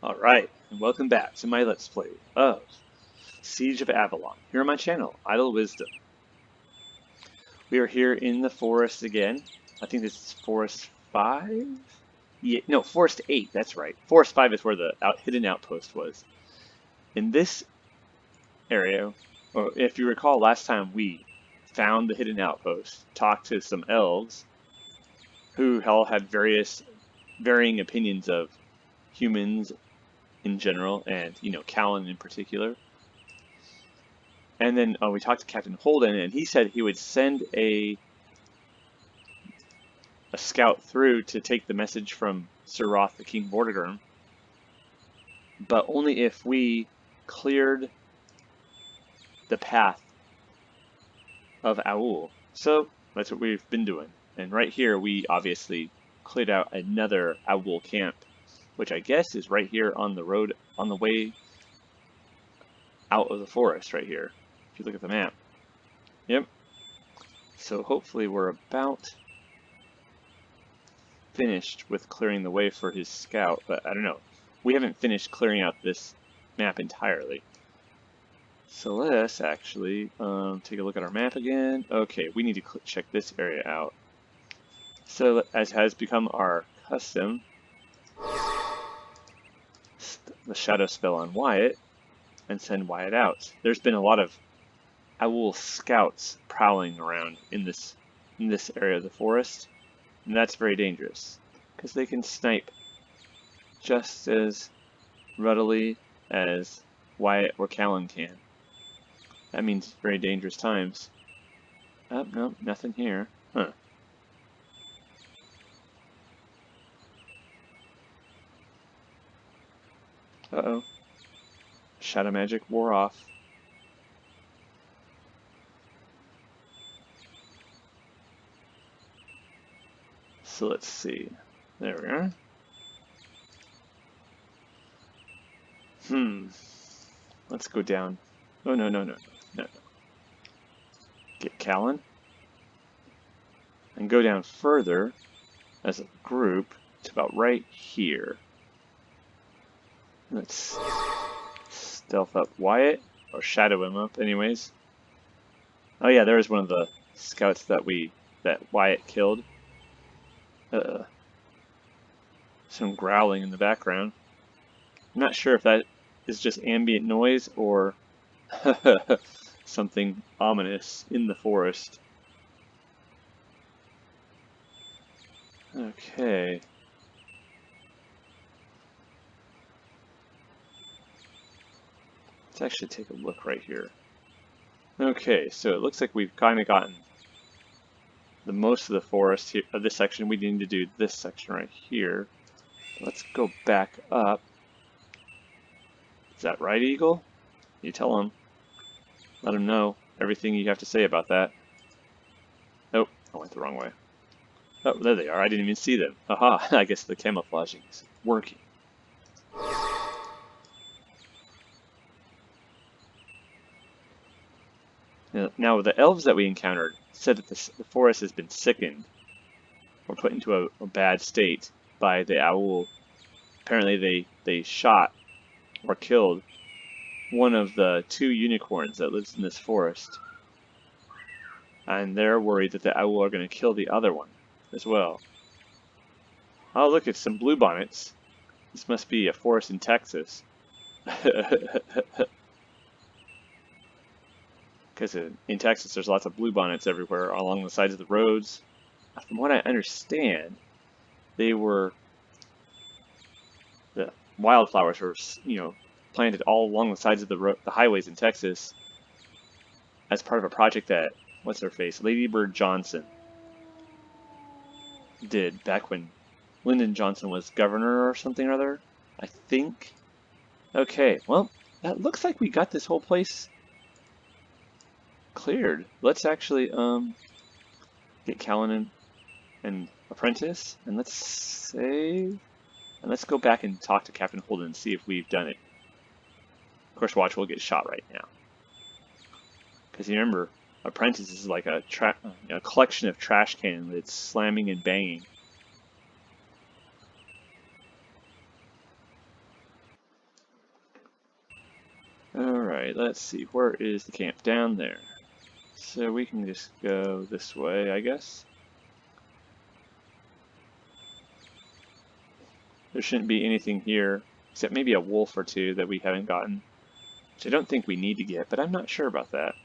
Alright, and welcome back to my Let's Play of Siege of Avalon, here on my channel, Idle Wisdom. We are here in the forest again. I think this is Forest 5? Yeah, no, Forest 8, that's right. Forest 5 is where the hidden outpost was. In this area, or if you recall last time we found the hidden outpost, talked to some elves, who all had varying opinions of humans in general, and, Callan in particular. And then we talked to Captain Holden, and he said he would send a scout through to take the message from Sir Roth, the King Vortigerm, but only if we cleared the path of Ahoul. So that's what we've been doing. And right here, we obviously cleared out another Ahoul camp, which I guess is right here on the road, on the way out of the forest right here, if you look at the map. Yep. So hopefully we're about finished with clearing the way for his scout, but I don't know. We haven't finished clearing out this map entirely. So let's actually take a look at our map again. Okay, we need to check this area out. So as has become our custom, the shadow spell on Wyatt and send Wyatt out. There's been a lot of Ahoul scouts prowling around in this area of the forest, and that's very dangerous because they can snipe just as readily as Wyatt or Callan can. That means very dangerous times. Oh, no, nothing here. Huh. Uh-oh. Shadow magic wore off. So let's see. There we are. Let's go down. Oh, no. Get Callan. And go down further as a group to about right here. Let's stealth up Wyatt, or shadow him up anyways. Oh yeah, there was one of the scouts that Wyatt killed. Some growling in the background. I'm not sure if that is just ambient noise or something ominous in the forest. Okay. Let's actually take a look right here. Okay, so it looks like we've kind of gotten the most of the forest here, of this section. We need to do this section right here. Let's go back up. Is that right, Eagle? You tell him. Let him know everything you have to say about that. Oh, I went the wrong way. Oh, there they are. I didn't even see them. Aha, I guess the camouflaging is working. Now, the elves that we encountered said that the forest has been sickened or put into a bad state by the Ahoul. Apparently they shot or killed one of the 2 unicorns that lives in this forest. And they're worried that the Ahoul are going to kill the other one as well. Oh, look, it's some bluebonnets. This must be a forest in Texas. Because in Texas there's lots of bluebonnets everywhere along the sides of the roads. From what I understand, the wildflowers were, planted all along the sides of the highways in Texas as part of a project that, what's her face, Lady Bird Johnson did back when Lyndon Johnson was governor or something or other, I think. Okay, well, that looks like we got this whole place cleared. Let's actually get Callan and Apprentice, and let's save, and let's go back and talk to Captain Holden and see if we've done it. Of course, watch, we'll get shot right now. Because you remember, Apprentice is like a collection of trash cans that's slamming and banging. Alright, let's see. Where is the camp? Down there. So we can just go this way, I guess. There shouldn't be anything here, except maybe a wolf or two that we haven't gotten. Which I don't think we need to get, but I'm not sure about that.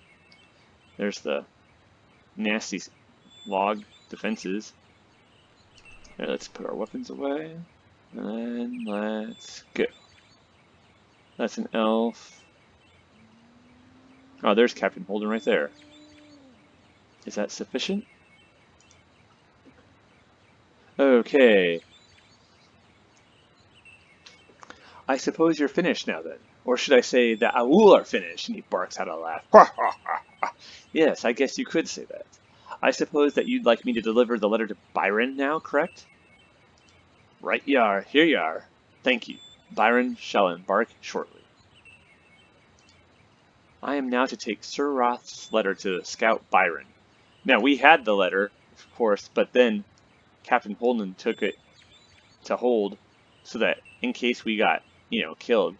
There's the nasty log defenses. Right, let's put our weapons away. And let's go. That's an elf. Oh, there's Captain Holden right there. Is that sufficient? Okay. I suppose you're finished now then. Or should I say the Ahoul are finished? And he barks out a laugh. Yes, I guess you could say that. I suppose that you'd like me to deliver the letter to Byron now, correct? Right you are. Here you are. Thank you. Byron shall embark shortly. I am now to take Sir Roth's letter to Scout Byron. Now, we had the letter, of course, but then Captain Holden took it to hold so that in case we got, killed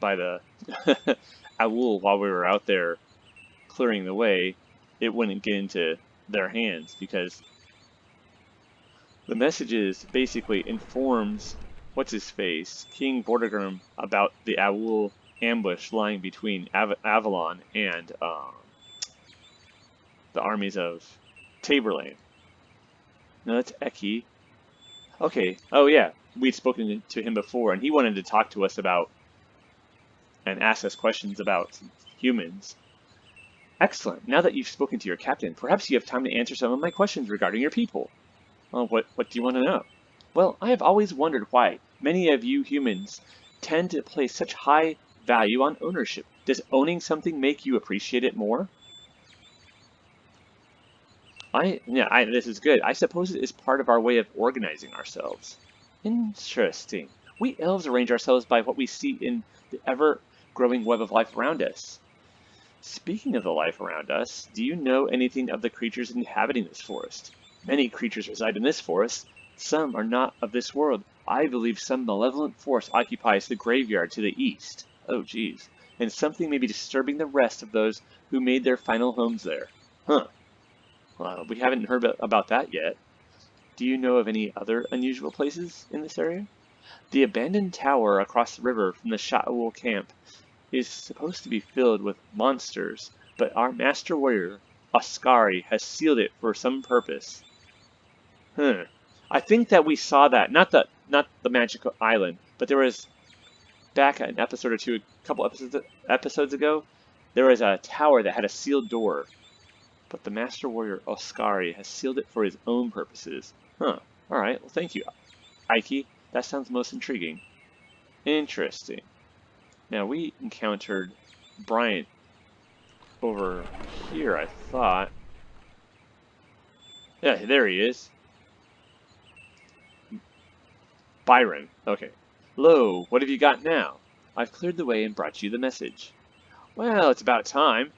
by the Ahoul while we were out there clearing the way, it wouldn't get into their hands, because the messages basically informs what's-his-face, King Vortigerm, about the Ahoul ambush lying between Avalon and the armies of Taborlane. No, that's Eki. Okay. Oh yeah, we'd spoken to him before, and he wanted to talk to us about and ask us questions about humans. Excellent. Now that you've spoken to your captain, perhaps you have time to answer some of my questions regarding your people. Well, what do you want to know? Well, I have always wondered why many of you humans tend to place such high value on ownership. Does owning something make you appreciate it more? This is good. I suppose it is part of our way of organizing ourselves. Interesting. We elves arrange ourselves by what we see in the ever-growing web of life around us. Speaking of the life around us, do you know anything of the creatures inhabiting this forest? Many creatures reside in this forest. Some are not of this world. I believe some malevolent force occupies the graveyard to the east. Oh, geez. And something may be disturbing the rest of those who made their final homes there. Huh. Well, we haven't heard about that yet. Do you know of any other unusual places in this area? The abandoned tower across the river from the Ahoul camp is supposed to be filled with monsters, but our master warrior, Oskari, has sealed it for some purpose. I think that we saw that, not the magical island, but there was, back an episode or two, a couple episodes ago, there was a tower that had a sealed door. But the Master Warrior Oskari has sealed it for his own purposes. Huh. Alright, well thank you, Ike. That sounds most intriguing. Interesting. Now we encountered Bryant over here, I thought. Yeah, there he is. Byron. Okay. Lo, what have you got now? I've cleared the way and brought you the message. Well, it's about time.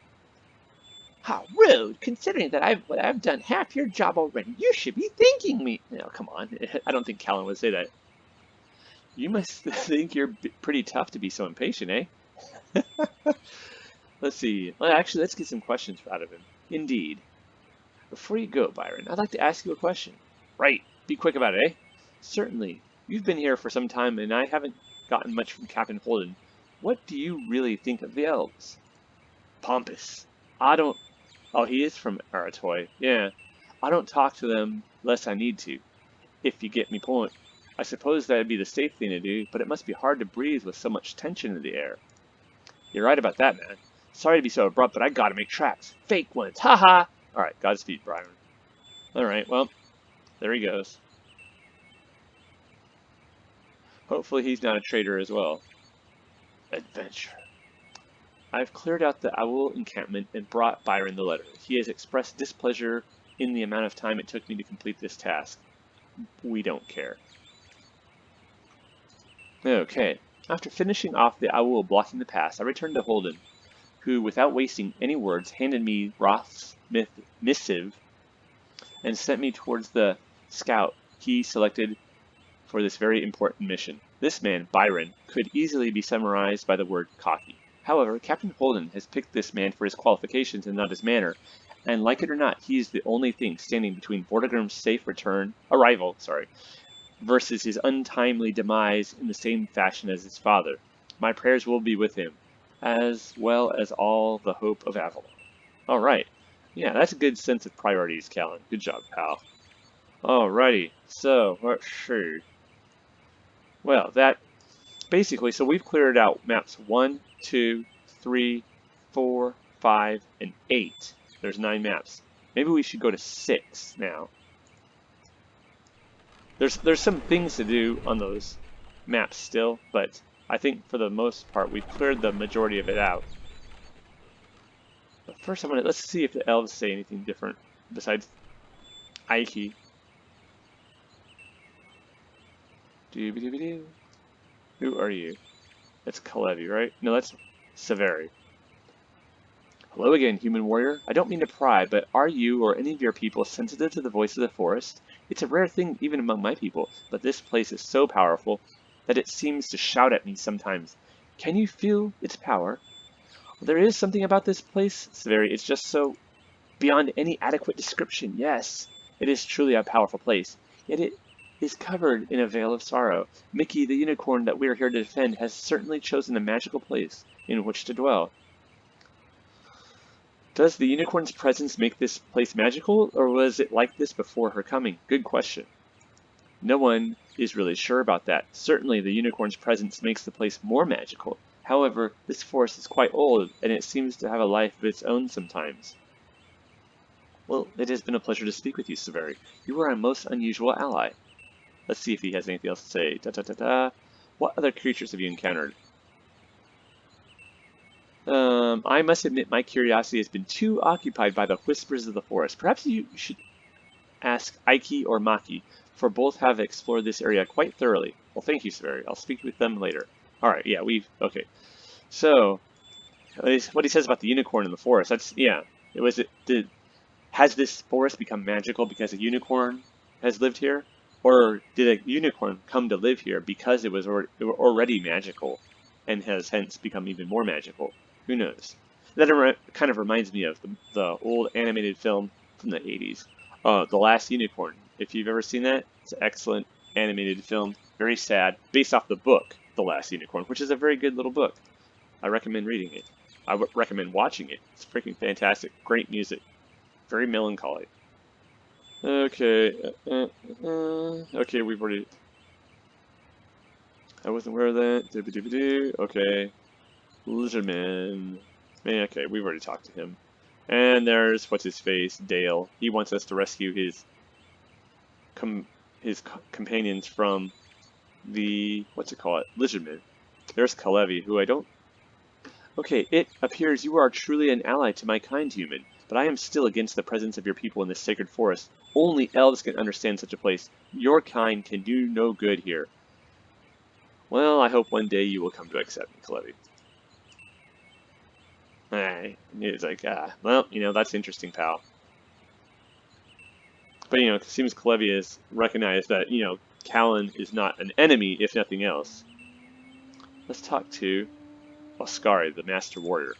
How rude, considering that I've done half your job already. You should be thanking me. No, come on. I don't think Callan would say that. You must think you're pretty tough to be so impatient, eh? Let's see. Well, actually, let's get some questions out of him. Indeed. Before you go, Byron, I'd like to ask you a question. Right. Be quick about it, eh? Certainly. You've been here for some time, and I haven't gotten much from Captain Holden. What do you really think of the elves? Pompous. I don't... Oh, he is from Aratoy. Yeah. I don't talk to them less I need to, if you get me point. I suppose that'd be the safe thing to do, but it must be hard to breathe with so much tension in the air. You're right about that, man. Sorry to be so abrupt, but I gotta make tracks. Fake ones. Ha-ha! Alright, Godspeed, Byron. Alright, well, there he goes. Hopefully he's not a traitor as well. Adventure. I've cleared out the Ahoul encampment and brought Byron the letter. He has expressed displeasure in the amount of time it took me to complete this task. We don't care. Okay. After finishing off the Ahoul blocking the pass, I returned to Holden, who, without wasting any words, handed me Roth's missive and sent me towards the scout he selected for this very important mission. This man, Byron, could easily be summarized by the word cocky. However, Captain Holden has picked this man for his qualifications and not his manner, and like it or not, he is the only thing standing between Vortigerm's safe arrival, versus his untimely demise in the same fashion as his father. My prayers will be with him, as well as all the hope of Avalon. Alright. Yeah, that's a good sense of priorities, Callan. Good job, pal. Alrighty, so, let's see. Well, that basically, so we've cleared out maps 1, 2, 3, 4, 5, and 8. There's 9 maps. Maybe we should go to 6 now. There's some things to do on those maps still, but I think for the most part we've cleared the majority of it out. But first let's see if the elves say anything different besides Ike. Doo-ba-doo-ba-doo. Who are you? That's Kalevi, right? No, that's Severi. Hello again, human warrior. I don't mean to pry, but are you or any of your people sensitive to the voice of the forest? It's a rare thing even among my people, but this place is so powerful that it seems to shout at me sometimes. Can you feel its power? There is something about this place, Severi. It's just so beyond any adequate description. Yes, it is truly a powerful place, yet it is covered in a veil of sorrow. Mickey, the unicorn that we are here to defend, has certainly chosen a magical place in which to dwell. Does the unicorn's presence make this place magical, or was it like this before her coming? Good question. No one is really sure about that. Certainly the unicorn's presence makes the place more magical. However, this forest is quite old, and it seems to have a life of its own sometimes. Well, it has been a pleasure to speak with you, Severi. You are a most unusual ally. Let's see if he has anything else to say. Da-da-da-da. What other creatures have you encountered? I must admit my curiosity has been too occupied by the whispers of the forest. Perhaps you should ask Ike or Maki, for both have explored this area quite thoroughly. Well, thank you, Severi. I'll speak with them later. Alright, yeah, okay. So, what he says about the unicorn in the forest, has this forest become magical because a unicorn has lived here? Or did a unicorn come to live here because it was already magical and has hence become even more magical? Who knows? That kind of reminds me of the old animated film from the 80s, The Last Unicorn. If you've ever seen that, it's an excellent animated film, very sad, based off the book, The Last Unicorn, which is a very good little book. I recommend reading it. I would recommend watching it. It's freaking fantastic. Great music. Very melancholy. Okay. Okay, we've already... I wasn't aware of that. Doo-ba-doo-ba-doo. Okay. Lizardman. Man, okay, we've already talked to him. And there's, what's-his-face, Dale. He wants us to rescue his companions from the, Lizardman. There's Kalevi, who I don't... Okay, it appears you are truly an ally to my kind, human, but I am still against the presence of your people in this sacred forest. Only elves can understand such a place. Your kind can do no good here. Well, I hope one day you will come to accept me, Kalevi. He's like, well, that's interesting, pal. But, it seems Kalevi has recognized that, Callan is not an enemy, if nothing else. Let's talk to Oskari, the Master Warrior.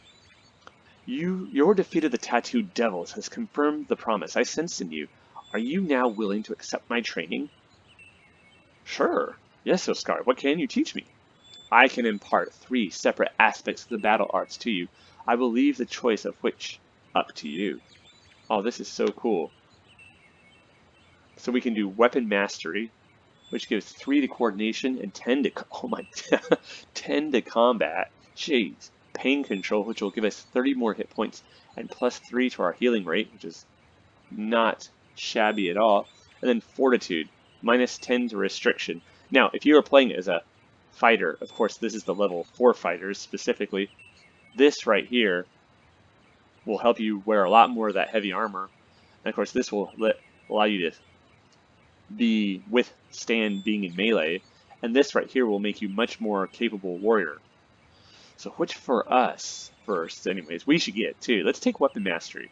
Your defeat of the Tattooed Devils has confirmed the promise I sensed in you. Are you now willing to accept my training? Sure. Yes, Oskari, what can you teach me? I can impart 3 separate aspects of the battle arts to you. I will leave the choice of which up to you. Oh, this is so cool. So we can do Weapon Mastery, which gives 3 to Coordination and 10 to... Oh my... 10 to Combat. Jeez. Pain Control, which will give us 30 more hit points, and plus 3 to our healing rate, which is not shabby at all. And then Fortitude, minus 10 to Restriction. Now, if you are playing as a fighter, of course this is the level 4 fighters specifically, this right here will help you wear a lot more of that heavy armor. And of course this will allow you to withstand being in melee. And this right here will make you much more capable warrior. So which for us first, anyways, we should get too. Let's take Weapon Mastery.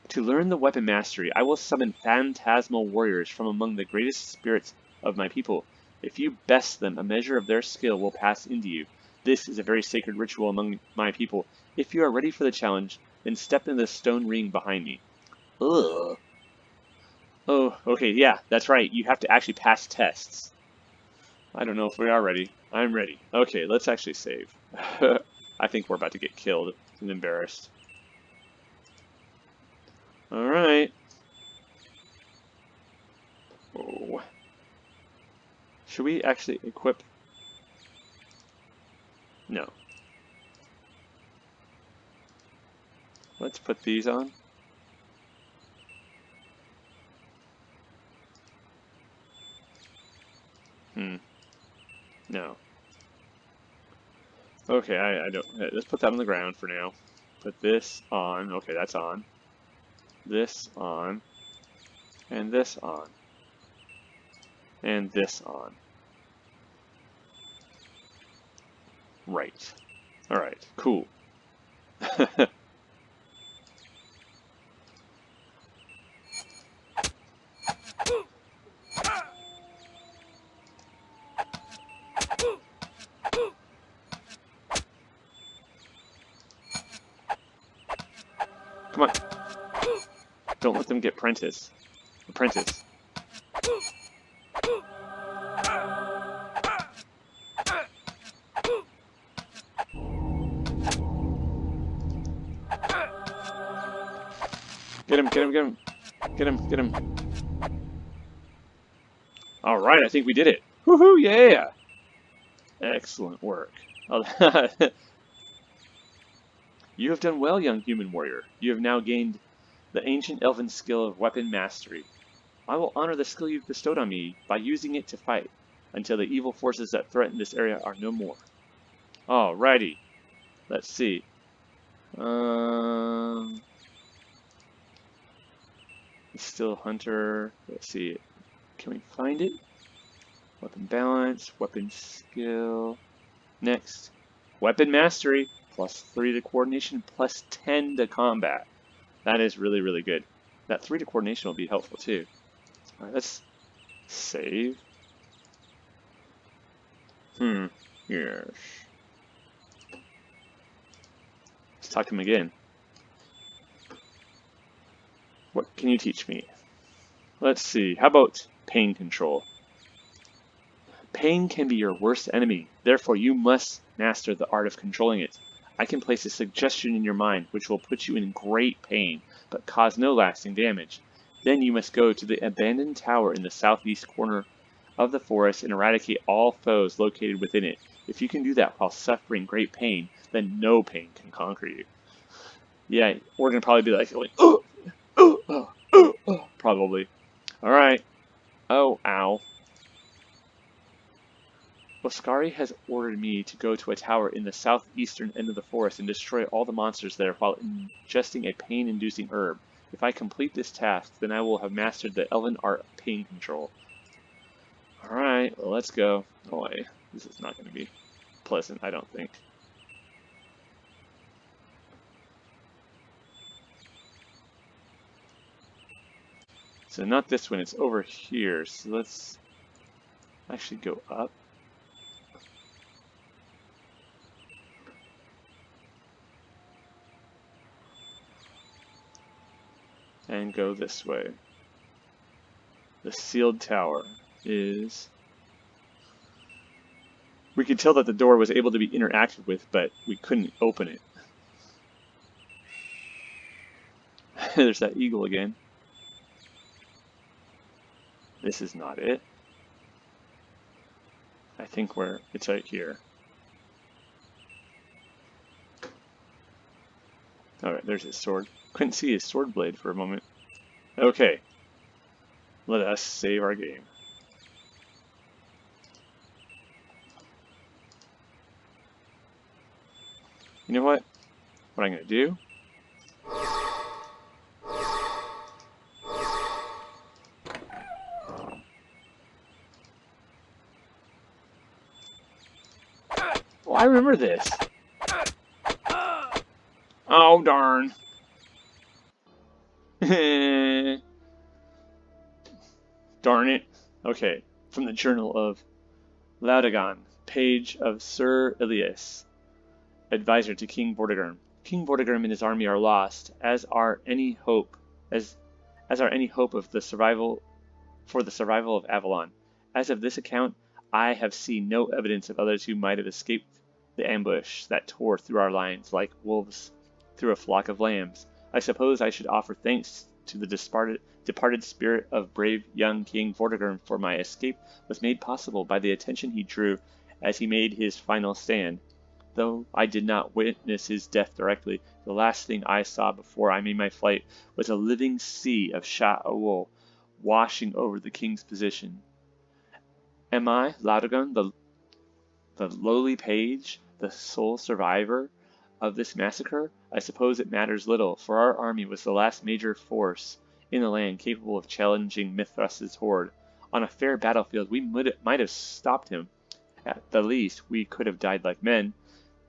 To learn the Weapon Mastery, I will summon phantasmal warriors from among the greatest spirits of my people. If you best them, a measure of their skill will pass into you. This is a very sacred ritual among my people. If you are ready for the challenge, then step into the stone ring behind me. Ugh. Oh, okay, yeah, that's right. You have to actually pass tests. I don't know if we are ready. I'm ready. Okay, let's actually save. I think we're about to get killed and embarrassed. Alright. Oh. Should we actually equip? No. Let's put these on. No. Okay, I don't. Let's put that on the ground for now. Put this on. Okay, that's on. This on. And this on. And this on. Right. Alright, cool. Come on. Don't let them get apprentice. Apprentice. Get him, get him, get him. Get him, get him. Alright, I think we did it. Woohoo, yeah! Excellent work. You have done well, young human warrior. You have now gained the ancient elven skill of weapon mastery. I will honor the skill you've bestowed on me by using it to fight until the evil forces that threaten this area are no more. Alrighty. Let's see. Still hunter. Let's see. Can we find it? Weapon balance, weapon skill. Next. Weapon mastery. +3 to coordination, +10 to combat. That is really, really good. That 3 to coordination will be helpful too. Alright, let's save. Yes. Let's talk to him again. What can you teach me? Let's see. How about pain control? Pain can be your worst enemy. Therefore, you must master the art of controlling it. I can place a suggestion in your mind which will put you in great pain, but cause no lasting damage. Then you must go to the abandoned tower in the southeast corner of the forest and eradicate all foes located within it. If you can do that while suffering great pain, then no pain can conquer you. Yeah, we're going to probably be like, probably. Alright. Oh, ow. Oskari has ordered me to go to a tower in the southeastern end of the forest and destroy all the monsters there while ingesting a pain-inducing herb. If I complete this task, then I will have mastered the elven art of pain control. Alright, well, let's go. Oh, wait. This is not going to be pleasant, I don't think. So not this one, it's over here. So let's actually go up. And go this way. The sealed tower is... We could tell that the door was able to be interacted with, but we couldn't open it. There's that eagle again. This is not it. I think it's right here. Alright, there's his sword. Couldn't see his sword blade for a moment. Okay. Let us save our game. You know what? What I'm going to do? Oh, I remember this. Oh, darn. Darn it. Okay, from the Journal of Laudagon. page of Sir Elias, advisor to King Vortigerm. King Vortigerm and his army are lost, as are any hope of the survival of Avalon. As of this account, I have seen no evidence of others who might have escaped the ambush that tore through our lines like wolves through a flock of lambs. I suppose I should offer thanks to the departed spirit of brave young King Vortigerm, for my escape was made possible by the attention he drew as he made his final stand. Though I did not witness his death directly, the last thing I saw before I made my flight was a living sea of shot Ahoul washing over the king's position. Am I, Laodegan, the lowly page, the sole survivor of this massacre? I suppose it matters little, for our army was the last major force in the land capable of challenging Mithras's horde. On a fair battlefield, we might have stopped him. At the least, we could have died like men.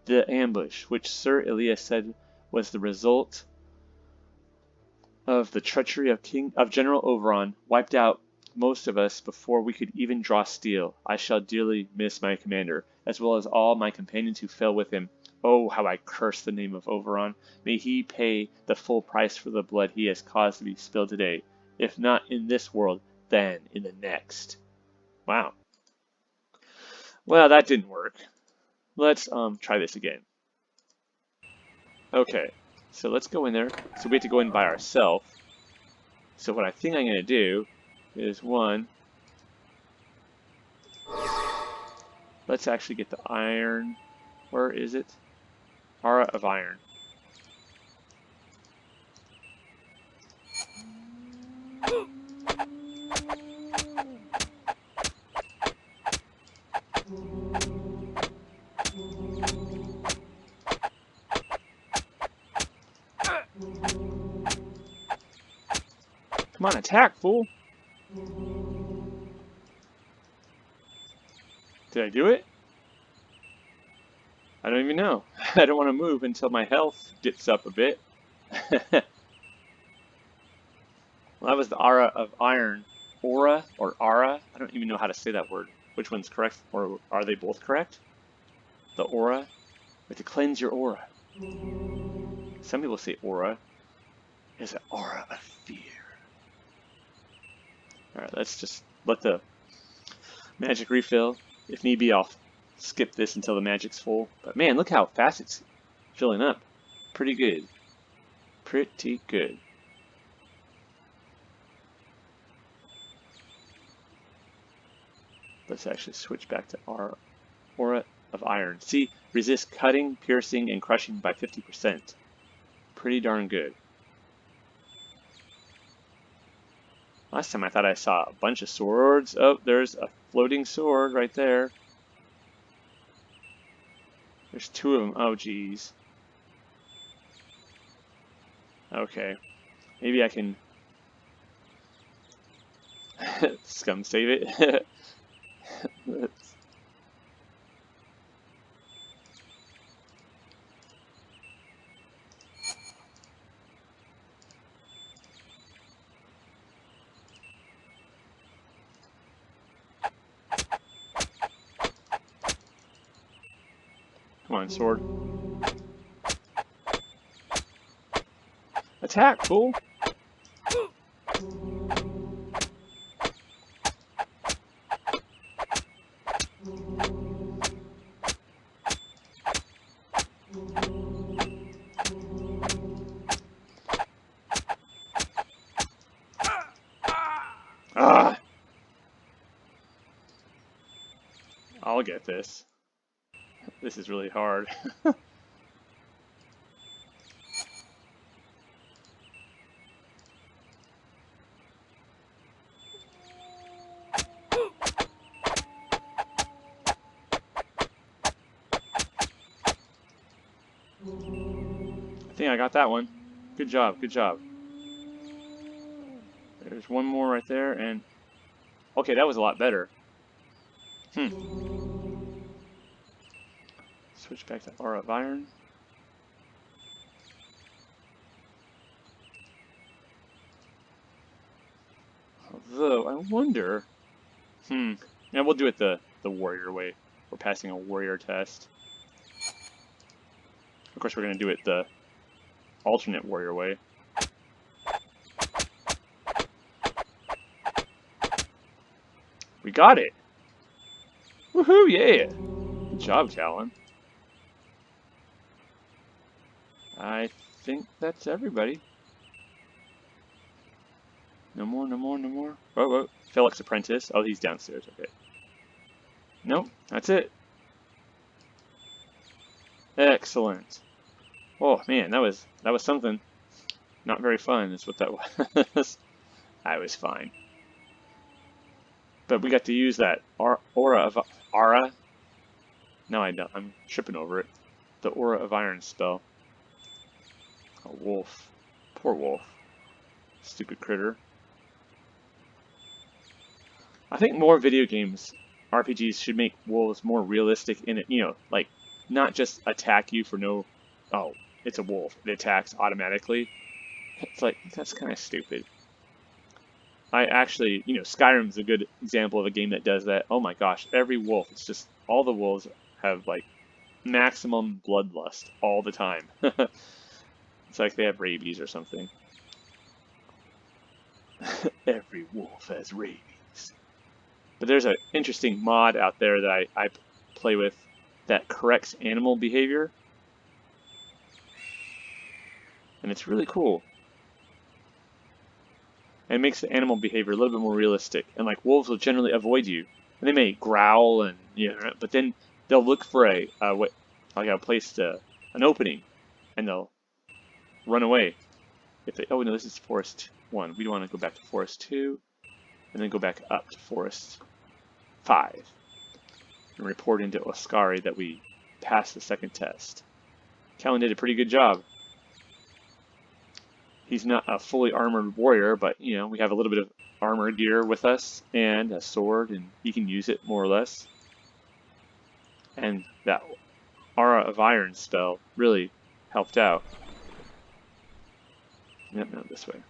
The ambush, which Sir Elias said was the result of the treachery of General Oberon, wiped out most of us before we could even draw steel. I shall dearly miss my commander, as well as all my companions who fell with him. Oh, how I curse the name of Oberon. May he pay the full price for the blood he has caused to be spilled today. If not in this world, then in the next. Wow. Well, that didn't work. Let's try this again. Okay, so let's go in there. So we have to go in by ourselves. So what I think I'm going to do is let's actually get the iron. Where is it? Aura of Iron. Come on, attack, fool! Did I do it? I don't even know. I don't want to move until my health dips up a bit. Well, that was the Aura of Iron. Aura or Aura? I don't even know how to say that word. Which one's correct? Or are they both correct? The Aura? You have to cleanse your aura. Some people say aura. It's an aura of fear. Alright, let's just let the magic refill. If need be, I'll skip this until the magic's full. But man, look how fast it's filling up. Pretty good. Pretty good. Let's actually switch back to our Aura of Iron. See, resist cutting, piercing, and crushing by 50%. Pretty darn good. Last time I thought I saw a bunch of swords. Oh, there's a floating sword right there. There's two of them. Oh, geez. Okay. Maybe I can scum save it. Come on, sword. Attack, fool! Ah! I'll get this. This is really hard. I think I got that one. Good job, good job. There's one more right there, and... Okay, that was a lot better. Switch back to Aura of Iron. Although, I wonder... Yeah, we'll do it the warrior way. We're passing a warrior test. Of course, we're going to do it the alternate warrior way. We got it! Woohoo, yeah! Good job, Callan. I think that's everybody. No more, no more, no more. Oh, oh. Felix Apprentice. Oh, he's downstairs. Okay. Nope, that's it. Excellent. Oh man, that was something. Not very fun is what that was. I was fine. But we got to use that aura of Ara. No, I don't. I'm tripping over it. The aura of iron spell. A wolf. Poor wolf. Stupid critter. I think more video games, RPGs, should make wolves more realistic in it. You know, like, not just attack you for no... Oh, it's a wolf. It attacks automatically. It's like, that's kind of stupid. I actually, you know, Skyrim's a good example of a game that does that. Oh my gosh, every wolf, it's just, all the wolves have, like, maximum bloodlust all the time. It's like they have rabies or something. Every wolf has rabies. But there's an interesting mod out there that I play with that corrects animal behavior. And it's really cool. And it makes the animal behavior a little bit more realistic. And like wolves will generally avoid you. And they may growl and, you know, but then they'll look for a place to, an opening, and they'll run away. If they, oh no, this is Forest 1. We want to go back to Forest 2. And then go back up to Forest 5. And report into Oskari that we passed the second test. Callan did a pretty good job. He's not a fully armored warrior, but, you know, we have a little bit of armor gear with us and a sword, and he can use it more or less. And that Aura of Iron spell really helped out. Yep, no, this way.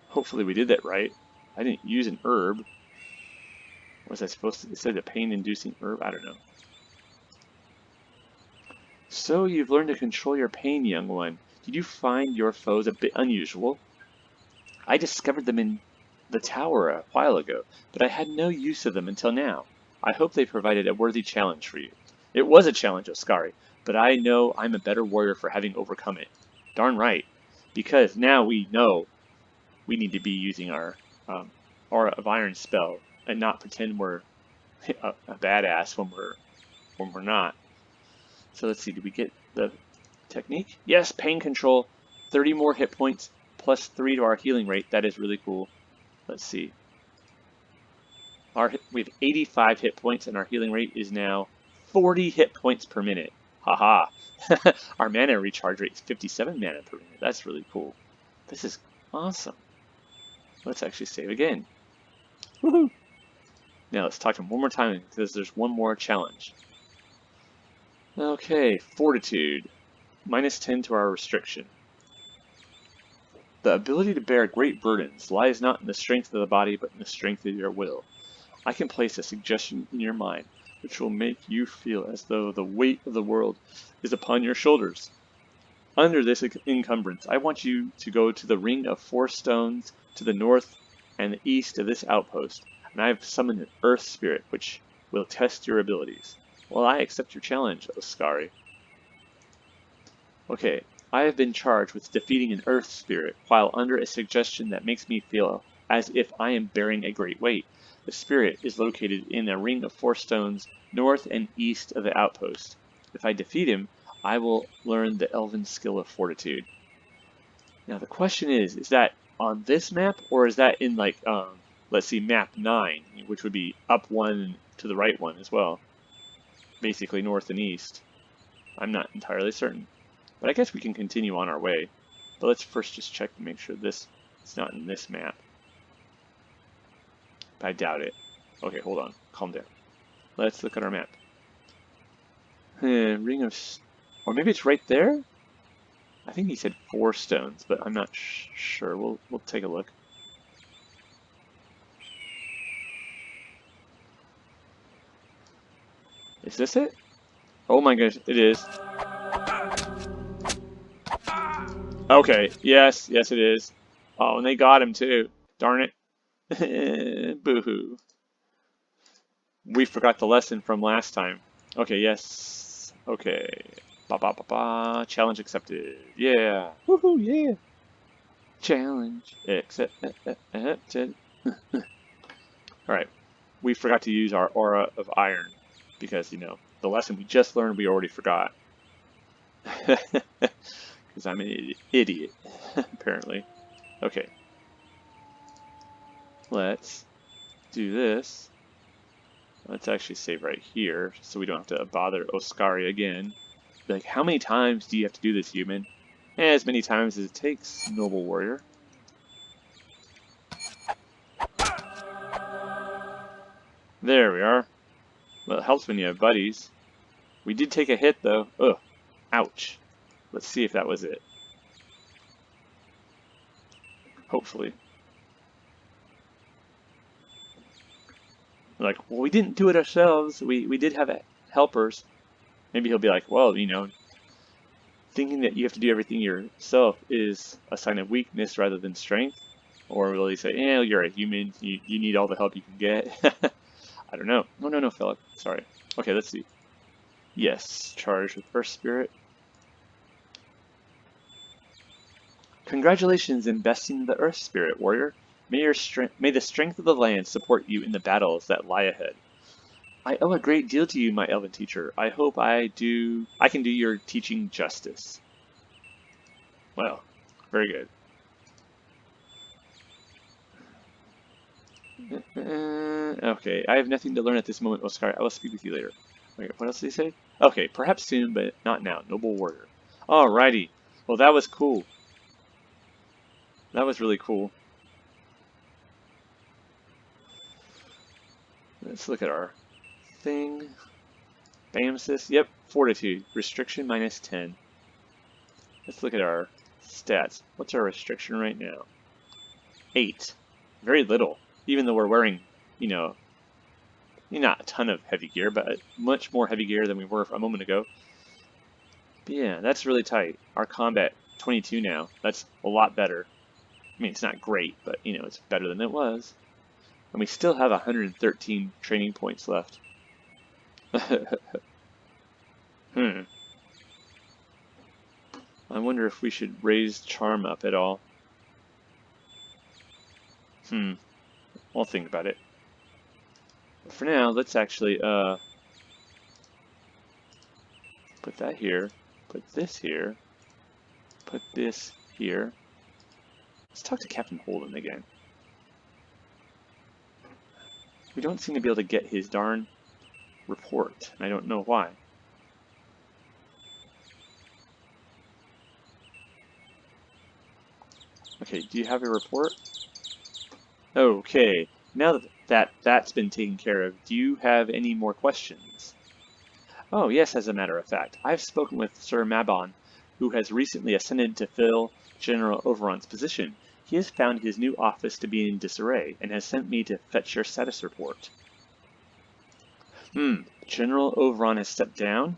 Hopefully we did that right. I didn't use an herb. Was I supposed to? It said a pain-inducing herb? I don't know. So you've learned to control your pain, young one. Did you find your foes a bit unusual? I discovered them in the tower a while ago, but I had no use of them until now. I hope they provided a worthy challenge for you. It was a challenge, Oskari, but I know I'm a better warrior for having overcome it. Darn right, because now we know we need to be using our Aura of Iron spell and not pretend we're a badass when we're not. So let's see, did we get the technique? Yes, pain control, 30 more hit points, plus 3 to our healing rate. That is really cool. Let's see. We have 85 hit points, and our healing rate is now 40 hit points per minute. Haha. Our mana recharge rate is 57 mana per minute. That's really cool. This is awesome. Let's actually save again. Woohoo! Now let's talk to him one more time because there's one more challenge. Okay, Fortitude. Minus 10 to our restriction. The ability to bear great burdens lies not in the strength of the body, but in the strength of your will. I can place a suggestion in your mind, which will make you feel as though the weight of the world is upon your shoulders. Under this encumbrance, I want you to go to the Ring of Four Stones to the north and the east of this outpost, and I have summoned an Earth Spirit, which will test your abilities. Well, I accept your challenge, Oskari. Okay, I have been charged with defeating an Earth Spirit while under a suggestion that makes me feel as if I am bearing a great weight. The spirit is located in a Ring of Four Stones north and east of the outpost. If I defeat him, I will learn the Elven skill of Fortitude. Now the question is that on this map, or is that in like, let's see, map 9, which would be up 1 to the right 1 as well. Basically north and east. I'm not entirely certain. But I guess we can continue on our way. But let's first just check to make sure this is not in this map. I doubt it. Okay, hold on. Calm down. Let's look at our map. Ring of... Or maybe it's right there? I think he said 4 stones, but I'm not sure. We'll take a look. Is this it? Oh my gosh, it is. Okay, yes, it is. Oh, and they got him too. Darn it. Boo-hoo. We forgot the lesson from last time. Okay, yes. Okay. Ba ba ba ba. Challenge accepted. Yeah. Woohoo, yeah. Challenge accepted. Alright. We forgot to use our aura of iron because, you know, the lesson we just learned we already forgot. Because I'm an idiot, apparently. Okay. Let's do this. Let's actually save right here so we don't have to bother Oskari again. Like, how many times do you have to do this, human? As many times as it takes, noble warrior. There we are. Well, it helps when you have buddies. We did take a hit, though. Ugh. Ouch. Let's see if that was it. Hopefully. Like, well, we didn't do it ourselves. We did have helpers. Maybe he'll be like, well, you know, thinking that you have to do everything yourself is a sign of weakness rather than strength. Or will he say, yeah, you're a human. You need all the help you can get. I don't know. No, Philip. Sorry. Okay, let's see. Yes, charged with Earth Spirit. Congratulations in besting the Earth Spirit, warrior. May the strength of the land support you in the battles that lie ahead. I owe a great deal to you, my elven teacher. I hope I can do your teaching justice. Well, very good. Okay, I have nothing to learn at this moment, Oskari. I will speak with you later. Wait, what else did he say? Okay, perhaps soon, but not now. Noble warrior. Alrighty. Well, that was cool. That was really cool. Let's look at our thing. Bam, sis. Yep, fortitude. Restriction -10. Let's look at our stats. What's our restriction right now? 8. Very little. Even though we're wearing, you know, not a ton of heavy gear, but much more heavy gear than we were a moment ago. But yeah, that's really tight. Our combat, 22 now. That's a lot better. I mean, it's not great, but, you know, it's better than it was. And we still have 113 training points left. I wonder if we should raise charm up at all. I'll think about it. But for now, let's actually put that here, put this here, put this here. Let's talk to Captain Holden again. We don't seem to be able to get his darn report, and I don't know why. Okay, do you have a report? Okay, now that that's been taken care of, do you have any more questions? Oh, yes, as a matter of fact. I've spoken with Sir Mabon, who has recently ascended to fill General Oberon's position. He has found his new office to be in disarray, and has sent me to fetch your status report. General Oberon has stepped down?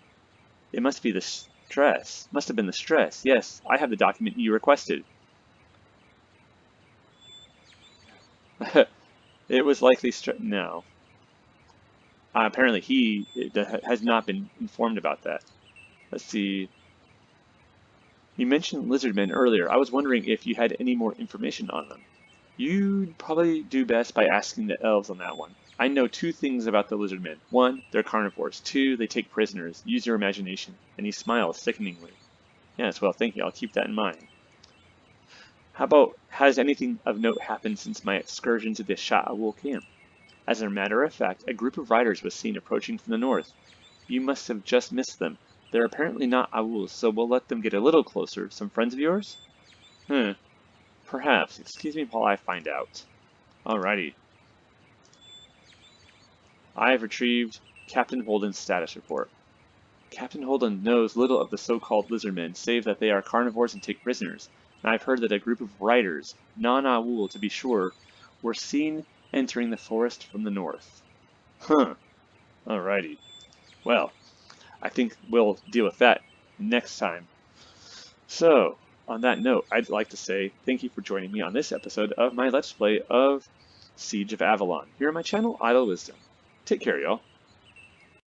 It must be the stress. Must have been the stress. Yes, I have the document you requested. It was likely no. Apparently he has not been informed about that. Let's see. You mentioned lizardmen earlier. I was wondering if you had any more information on them. You'd probably do best by asking the elves on that one. I know 2 things about the lizardmen. 1, they're carnivores. 2, they take prisoners. Use your imagination. And he smiles sickeningly. Yes, well, thank you. I'll keep that in mind. How about, has anything of note happened since my excursion to the Ahoul camp? As a matter of fact, a group of riders was seen approaching from the north. You must have just missed them. They're apparently not Ahouls, so we'll let them get a little closer. Some friends of yours? Perhaps. Excuse me while I find out. Alrighty. I have retrieved Captain Holden's status report. Captain Holden knows little of the so-called lizardmen, save that they are carnivores and take prisoners. And I've heard that a group of riders, non-Ahoul to be sure, were seen entering the forest from the north. Huh. Alrighty. Well, I think we'll deal with that next time. So, on that note, I'd like to say thank you for joining me on this episode of my Let's Play of Siege of Avalon, here on my channel, Idle Wisdom. Take care, y'all.